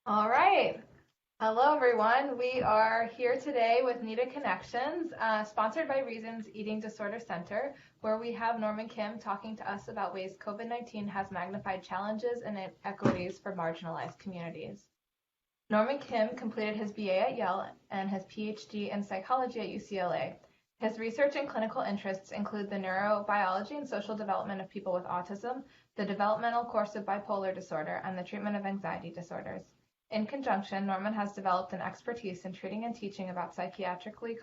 All right. Hello, everyone. We are here today with NEDA Connections, sponsored by Reason's Eating Disorder Center, where we have Norman Kim talking to us about ways COVID-19 has magnified challenges and inequities for marginalized communities. Norman Kim completed his BA at Yale and his PhD in psychology at UCLA. His research and clinical interests include the neurobiology and social development of people with autism, the developmental course of bipolar disorder, and the treatment of anxiety disorders. In conjunction, Norman has developed an expertise in treating and teaching about psychiatrically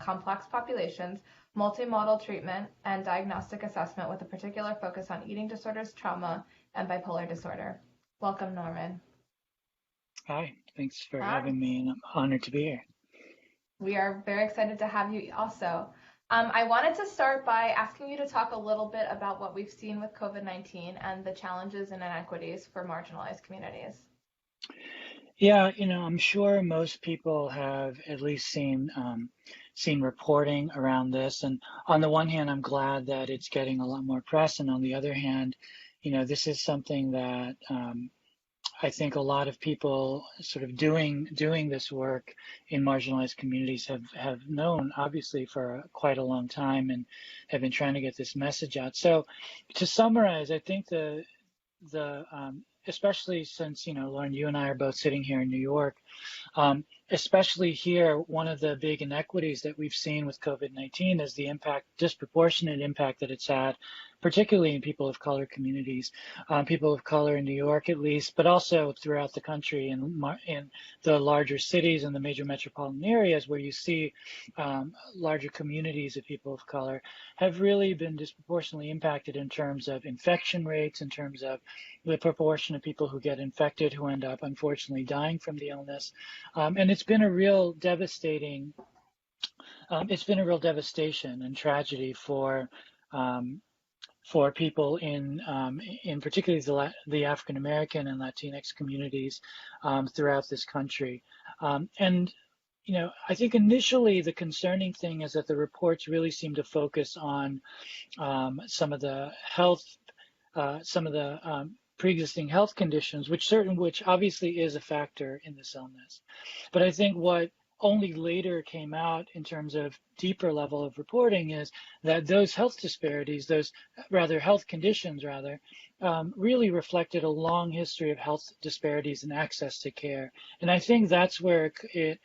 complex populations, multimodal treatment, and diagnostic assessment with a particular focus on eating disorders, trauma, and bipolar disorder. Welcome, Norman. Hi, thanks for Hi. having me, and I'm honored to be here. We are very excited to have you also. I wanted to start by asking you to talk a little bit about what we've seen with COVID-19 and the challenges and inequities for marginalized communities. Yeah, I'm sure most people have at least seen reporting around this. And on the one hand, I'm glad that it's getting a lot more press, and on the other hand, this is something that I think a lot of people sort of doing this work in marginalized communities have known, obviously, for quite a long time, and have been trying to get this message out. So, to summarize, I think the especially since, Lauren, you and I are both sitting here in New York, especially here, one of the big inequities that we've seen with COVID-19 is the disproportionate impact that it's had, particularly in people of color communities, people of color in New York at least, but also throughout the country in the larger cities and the major metropolitan areas where you see larger communities of people of color have really been disproportionately impacted in terms of infection rates, in terms of the proportion of people who get infected who end up unfortunately dying from the illness. And it's been a real devastation and tragedy for people in particularly the African American and Latinx communities throughout this country. And I think initially the concerning thing is that the reports really seem to focus on some of the pre-existing health conditions, which obviously is a factor in this illness. But I think what only later came out in terms of deeper level of reporting is that those health disparities, health conditions really reflected a long history of health disparities and access to care. And I think that's where it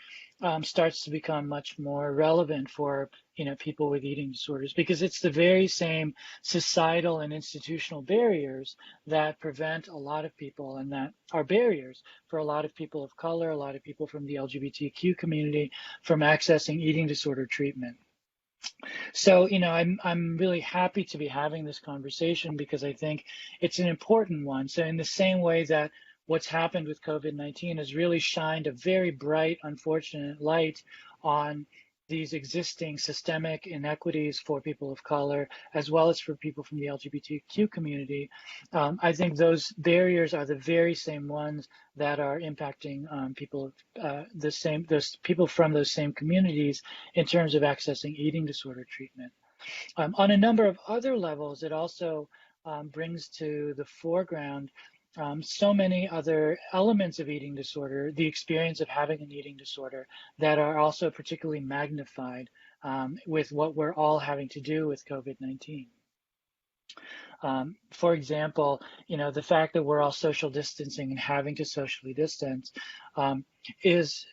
starts to become much more relevant for people with eating disorders, because it's the very same societal and institutional barriers that prevent a lot of people, and that are barriers for a lot of people of color, a lot of people from the LGBTQ community, from accessing eating disorder treatment. So, I'm really happy to be having this conversation because I think it's an important one. So in the same way that what's happened with COVID-19 has really shined a very bright, unfortunate light on these existing systemic inequities for people of color, as well as for people from the LGBTQ community. I think those barriers are the very same ones that are impacting people from those same communities in terms of accessing eating disorder treatment. On a number of other levels, it also brings to the foreground so many other elements of eating disorder, the experience of having an eating disorder, that are also particularly magnified with what we're all having to do with COVID-19. For example, the fact that we're all social distancing and having to socially distance is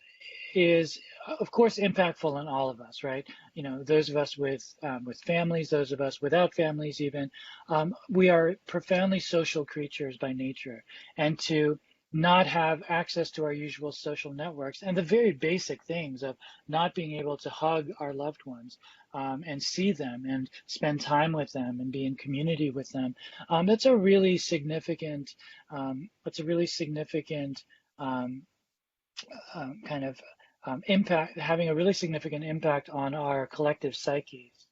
of course impactful on all of us, right? Those of us with families, those of us without families even, we are profoundly social creatures by nature, and to not have access to our usual social networks and the very basic things of not being able to hug our loved ones and see them and spend time with them and be in community with them, that's a really significant kind of impact, having a really significant impact on our collective psyches.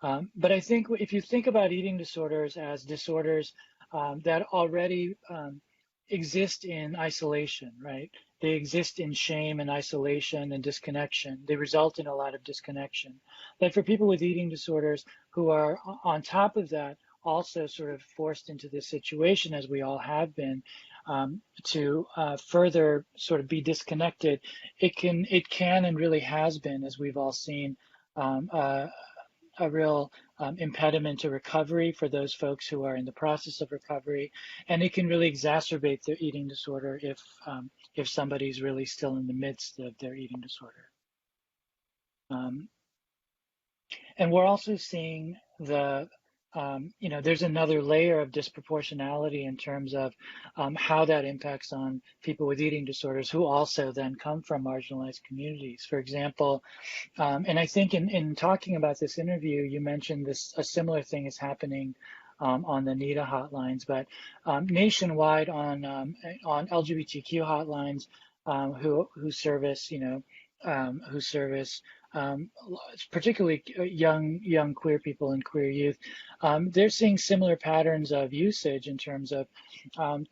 But I think if you think about eating disorders as disorders that already exist in isolation, right? They exist in shame and isolation and disconnection. They result in a lot of disconnection. But for people with eating disorders who are on top of that, also sort of forced into this situation, as we all have been, to further sort of be disconnected, it can and really has been, as we've all seen, um, uh, a real impediment to recovery for those folks who are in the process of recovery, and it can really exacerbate their eating disorder if somebody's really still in the midst of their eating disorder. Um, and we're also seeing there's another layer of disproportionality in terms of how that impacts on people with eating disorders who also then come from marginalized communities. For example, and I think in talking about this interview, you mentioned a similar thing is happening on the NEDA hotlines, but nationwide on LGBTQ hotlines who service, who service particularly young queer people and queer youth, they're seeing similar patterns of usage in terms of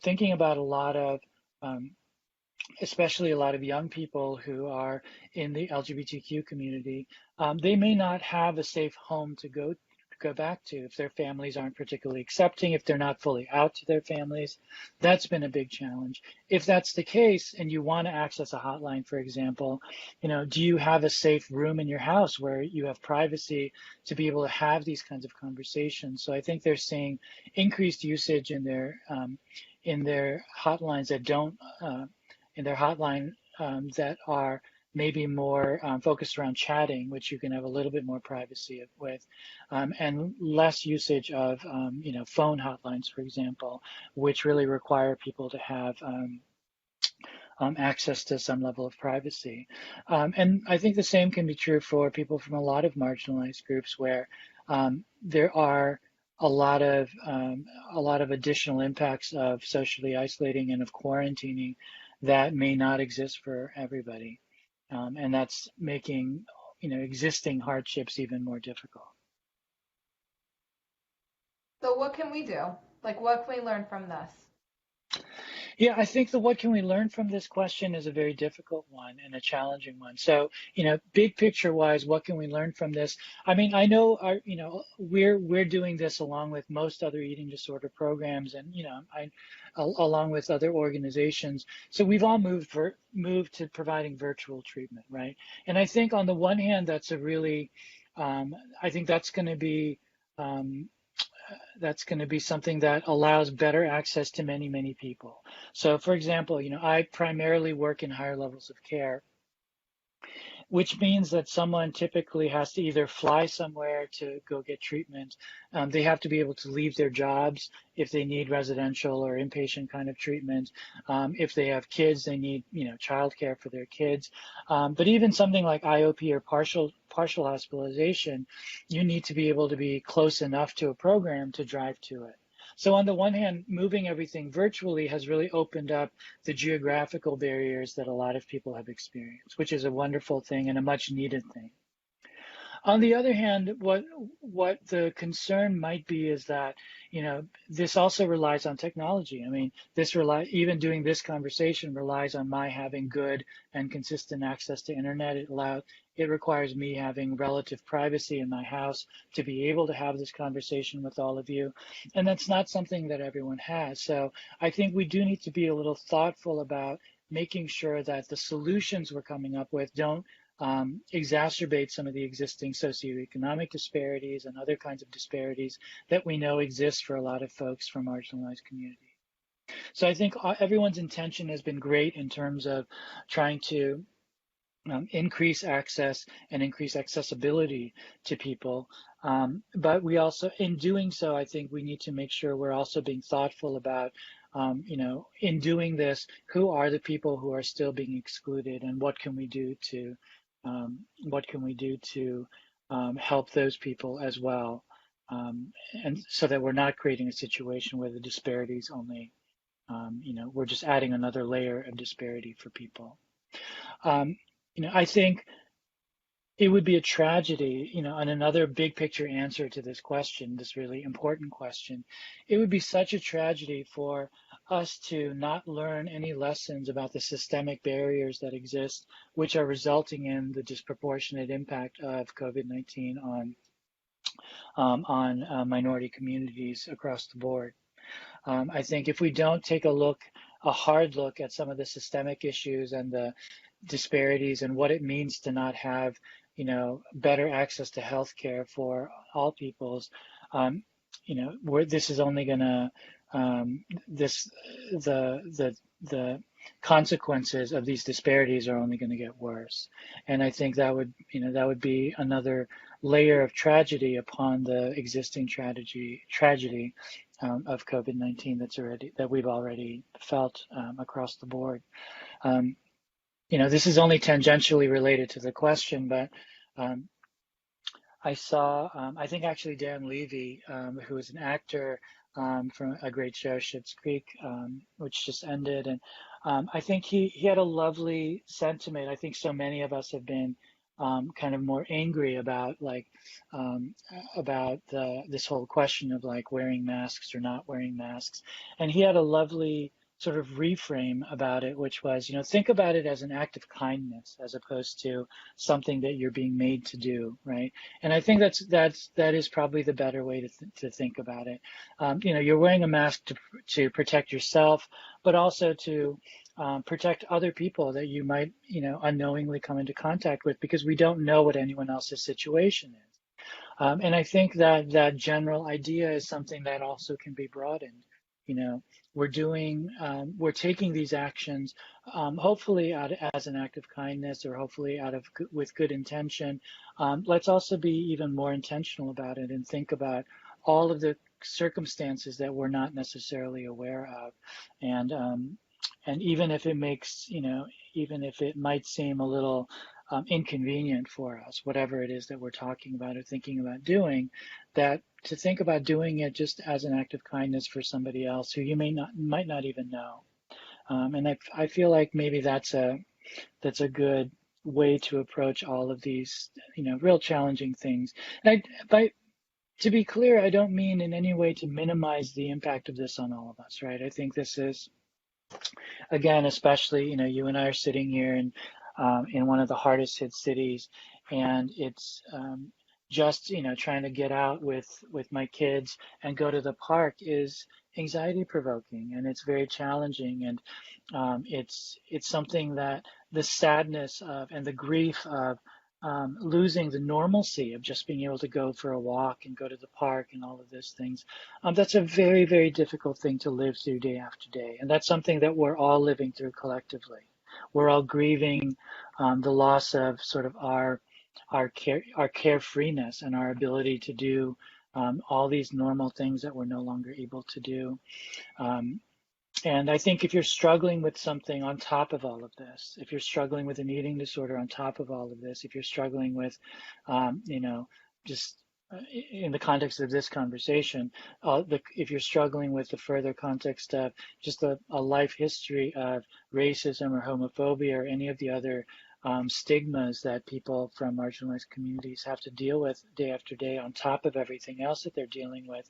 thinking about a lot of especially a lot of young people who are in the LGBTQ community. They may not have a safe home to go back to if their families aren't particularly accepting, if they're not fully out to their families. That's been a big challenge. If that's the case and you want to access a hotline, for example, do you have a safe room in your house where you have privacy to be able to have these kinds of conversations? So I think they're seeing increased usage in their hotlines that don't in their hotline that are maybe more focused around chatting, which you can have a little bit more privacy with, and less usage of, phone hotlines, for example, which really require people to have access to some level of privacy. And I think the same can be true for people from a lot of marginalized groups where there are a lot of additional impacts of socially isolating and of quarantining that may not exist for everybody. And that's making, existing hardships even more difficult. So what can we do? Like, what can we learn from this? Yeah, I think the what can we learn from this question is a very difficult one and a challenging one. So, big picture wise, what can we learn from this? I mean, I know we're doing this along with most other eating disorder programs and, along with other organizations. So we've all moved to providing virtual treatment, right? And I think on the one hand, that's a really, I think that's going to be, something that allows better access to many, many people. So for example, I primarily work in higher levels of care, which means that someone typically has to either fly somewhere to go get treatment. They have to be able to leave their jobs if they need residential or inpatient kind of treatment. If they have kids, they need, childcare for their kids. But even something like IOP or partial hospitalization, you need to be able to be close enough to a program to drive to it. So on the one hand, moving everything virtually has really opened up the geographical barriers that a lot of people have experienced, which is a wonderful thing and a much needed thing. On the other hand, what the concern might be is that, this also relies on technology. I mean, even doing this conversation relies on my having good and consistent access to internet. It requires me having relative privacy in my house to be able to have this conversation with all of you. And that's not something that everyone has. So I think we do need to be a little thoughtful about making sure that the solutions we're coming up with don't exacerbate some of the existing socioeconomic disparities and other kinds of disparities that we know exist for a lot of folks from marginalized communities. So I think everyone's intention has been great in terms of trying to increase access and increase accessibility to people. But we also, in doing so, I think we need to make sure we're also being thoughtful about, in doing this, who are the people who are still being excluded and what can we do to help those people as well, and so that we're not creating a situation where the disparities only, we're just adding another layer of disparity for people. I think it would be a tragedy, and another big picture answer to this question, this really important question, it would be such a tragedy for us to not learn any lessons about the systemic barriers that exist, which are resulting in the disproportionate impact of COVID-19 on minority communities across the board. I think if we don't take a look a hard look at some of the systemic issues and the disparities and what it means to not have, better access to healthcare for all peoples. Where this is only going to this the consequences of these disparities are only going to get worse. And I think that would be another layer of tragedy upon the existing tragedy of COVID-19 that we've already felt across the board. This is only tangentially related to the question, but I saw, I think actually Dan Levy, who is an actor from a great show, Schitt's Creek, which just ended, and I think he had a lovely sentiment. I think so many of us have been kind of more angry about this whole question of like wearing masks or not wearing masks, and he had a lovely sort of reframe about it, which was, think about it as an act of kindness as opposed to something that you're being made to do, right? And I think that is probably the better way to think about it. You're wearing a mask to protect yourself, but also to protect other people that you might, unknowingly come into contact with, because we don't know what anyone else's situation is. And I think that general idea is something that also can be broadened. We're taking these actions, hopefully as an act of kindness, or hopefully with good intention. Let's also be even more intentional about it and think about all of the circumstances that we're not necessarily aware of. And even if even if it might seem a little inconvenient for us, whatever it is that we're talking about or thinking about doing, that to think about doing it just as an act of kindness for somebody else who you might not even know. And I feel like maybe that's a good way to approach all of these, real challenging things. And to be clear, I don't mean in any way to minimize the impact of this on all of us, right? I think this is, again, especially, you and I are sitting here in one of the hardest hit cities, and it's just, trying to get out with my kids and go to the park is anxiety provoking, and it's very challenging, and it's something that the sadness of and the grief of losing the normalcy of just being able to go for a walk and go to the park and all of those things. That's a very, very difficult thing to live through day after day. And that's something that we're all living through collectively. We're all grieving the loss of sort of our carefreeness and our ability to do all these normal things that we're no longer able to do. And I think if you're struggling with something on top of all of this, if you're struggling with an eating disorder on top of all of this, if you're struggling with, just in the context of this conversation, if you're struggling with the further context of just a life history of racism or homophobia or any of the other stigmas that people from marginalized communities have to deal with day after day on top of everything else that they're dealing with,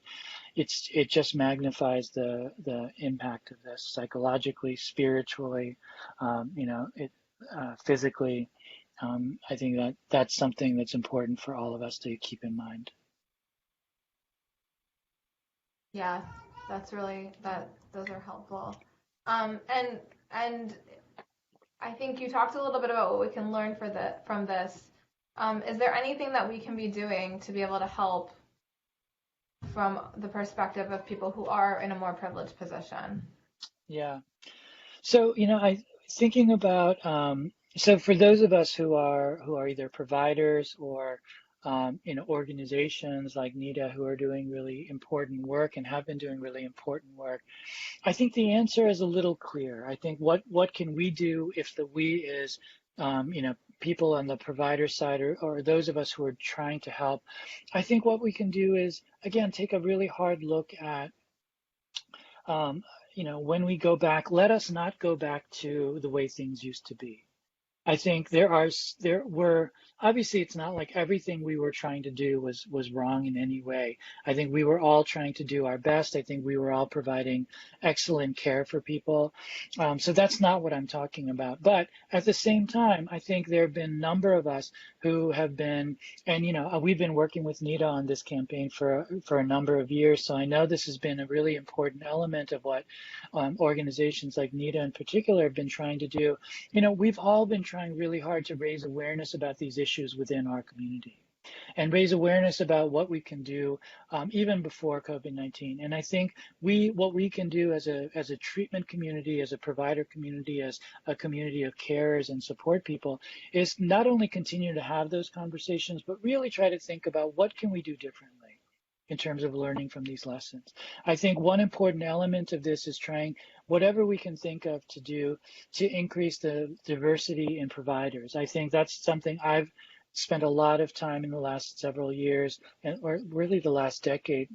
it just magnifies the impact of this psychologically, spiritually, physically. I think that's something that's important for all of us to keep in mind. Yeah, those are helpful. And I think you talked a little bit about what we can learn from this. Is there anything that we can be doing to be able to help from the perspective of people who are in a more privileged position? Yeah. So, I thinking about, so for those of us who are either providers or organizations like NEDA who are doing really important work and have been doing really important work, I think the answer is a little clear. I think what can we do if the we is, people on the provider side or those of us who are trying to help. I think what we can do is, again, take a really hard look at, when we go back, let us not go back to the way things used to be. I think there were, obviously it's not like everything we were trying to do was wrong in any way. I think we were all trying to do our best. I think we were all providing excellent care for people. So that's not what I'm talking about. But at the same time, I think there have been a number of us who have been, and we've been working with NEDA on this campaign for a number of years. So I know this has been a really important element of what organizations like NEDA in particular have been trying to do. We've all been trying really hard to raise awareness about these issues within our community and raise awareness about what we can do even before COVID-19. And I think what we can do as a treatment community, as a provider community, as a community of carers and support people, is not only continue to have those conversations, but really try to think about what can we do differently in terms of learning from these lessons. I think one important element of this is trying whatever we can think of to do to increase the diversity in providers. I think that's something I've spent a lot of time in the last several years, or really the last decade,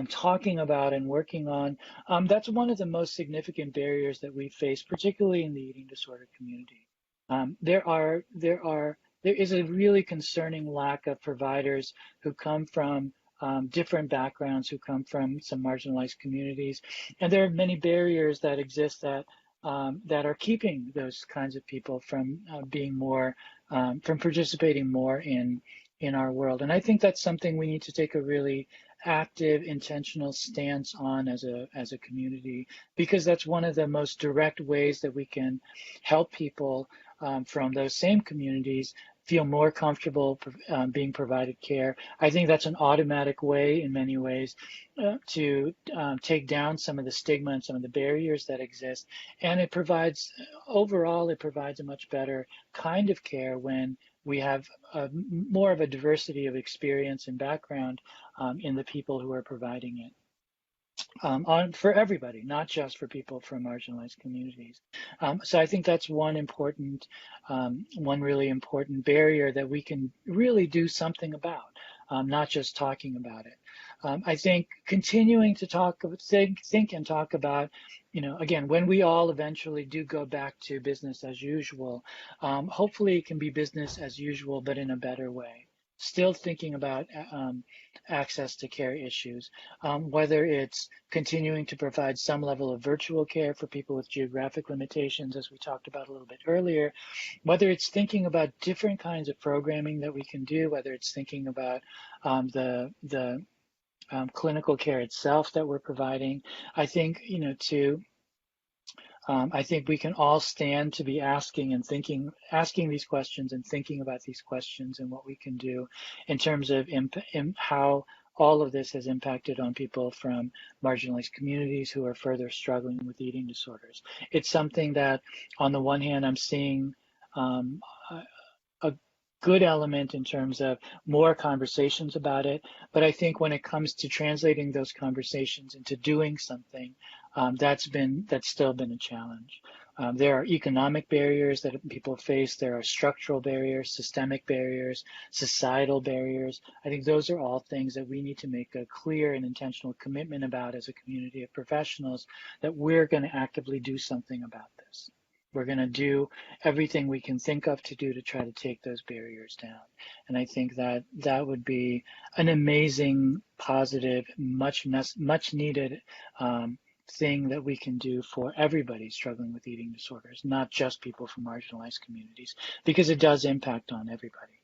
talking about and working on. That's one of the most significant barriers that we face, particularly in the eating disorder community. There is a really concerning lack of providers who come from different backgrounds, who come from some marginalized communities, and there are many barriers that exist that are keeping those kinds of people from being more, from participating more in our world. And I think that's something we need to take a really active, intentional stance on as a community, because that's one of the most direct ways that we can help people from those same communities feel more comfortable being provided care. I think that's an automatic way in many ways to take down some of the stigma and some of the barriers that exist. And overall, it provides a much better kind of care when we have more of a diversity of experience and background in the people who are providing it. For everybody, not just for people from marginalized communities. So I think that's one really important barrier that we can really do something about, not just talking about it. I think continuing to think and talk about, again, when we all eventually do go back to business as usual, hopefully it can be business as usual, but in a better way. Still thinking about access to care issues, whether it's continuing to provide some level of virtual care for people with geographic limitations, as we talked about a little bit earlier, whether it's thinking about different kinds of programming that we can do, whether it's thinking about the clinical care itself that we're providing. I think, I think we can all stand to be asking these questions and thinking about these questions and what we can do in terms of how all of this has impacted on people from marginalized communities who are further struggling with eating disorders. It's something that, on the one hand, I'm seeing a good element in terms of more conversations about it, but I think when it comes to translating those conversations into doing something, that's still been a challenge. There are economic barriers that people face. There are structural barriers, systemic barriers, societal barriers. I think those are all things that we need to make a clear and intentional commitment about as a community of professionals, that we're going to actively do something about this. We're going to do everything we can think of to do to try to take those barriers down. And I think that would be an amazing, positive, much needed thing that we can do for everybody struggling with eating disorders, not just people from marginalized communities, because it does impact on everybody.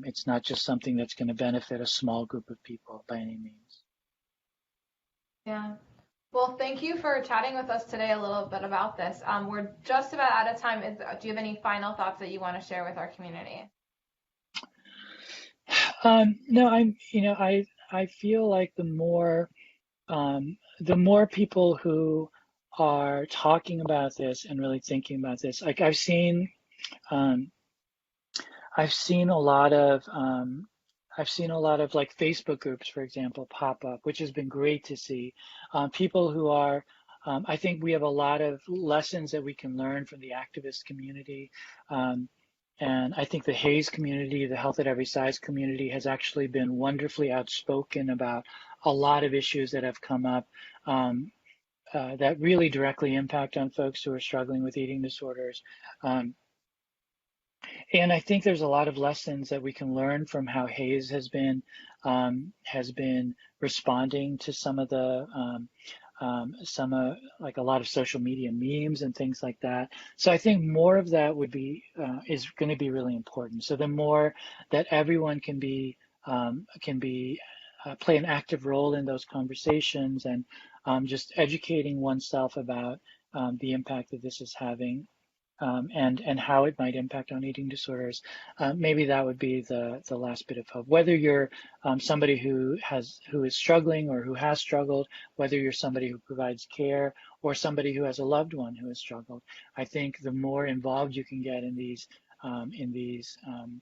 It's not just something that's going to benefit a small group of people by any means. Yeah. Well, thank you for chatting with us today a little bit about this. We're just about out of time. Do you have any final thoughts that you want to share with our community? No, I feel like the more people who are talking about this and really thinking about this, like I've seen a lot of like Facebook groups, for example, pop up, which has been great to see. People who are, I think we have a lot of lessons that we can learn from the activist community. And I think the HAES community, the Health at Every Size community, has actually been wonderfully outspoken about a lot of issues that have come up that really directly impact on folks who are struggling with eating disorders. And I think there's a lot of lessons that we can learn from how HAES has been responding to some of the like a lot of social media memes and things like that. So I think more of that would be is going to be really important. So the more that everyone can play an active role in those conversations and just educating oneself about the impact that this is having and how it might impact on eating disorders. Maybe that would be the last bit of hope. Whether you're somebody who is struggling or who has struggled, whether you're somebody who provides care or somebody who has a loved one who has struggled, I think the more involved you can get in these um, in these um,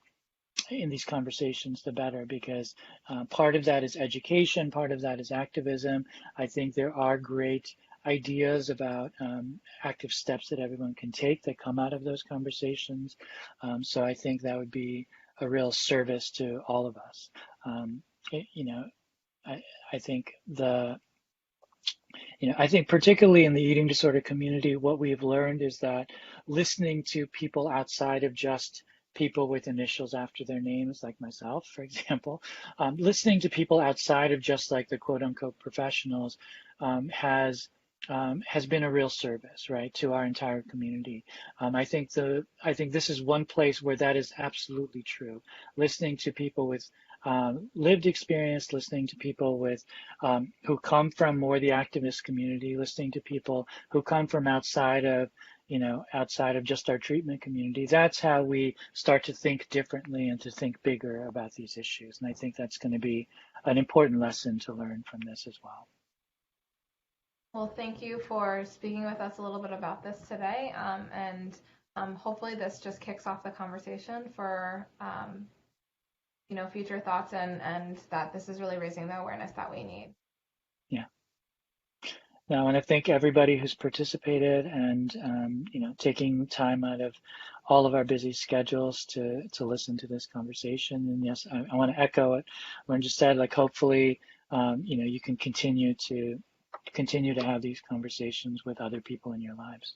in these conversations, the better, because part of that is education, part of that is activism. I think there are great ideas about active steps that everyone can take that come out of those conversations. So I think that would be a real service to all of us. Um, it, you know, I, I think I think particularly in the eating disorder community, what we've learned is that listening to people outside of just people with initials after their names, like myself, for example, listening to people outside of just like the quote unquote professionals has been a real service, right, to our entire community. I think this is one place where that is absolutely true. Listening to people with lived experience, listening to people with who come from more the activist community, listening to people who come from outside of just our treatment community. That's how we start to think differently and to think bigger about these issues. And I think that's going to be an important lesson to learn from this as well. Well, thank you for speaking with us a little bit about this today, and hopefully this just kicks off the conversation for future thoughts and that this is really raising the awareness that we need. Yeah. Now, I want to thank everybody who's participated and taking time out of all of our busy schedules to listen to this conversation. And yes, I want to echo what Lauren just said. Like, hopefully, you can continue to have these conversations with other people in your lives.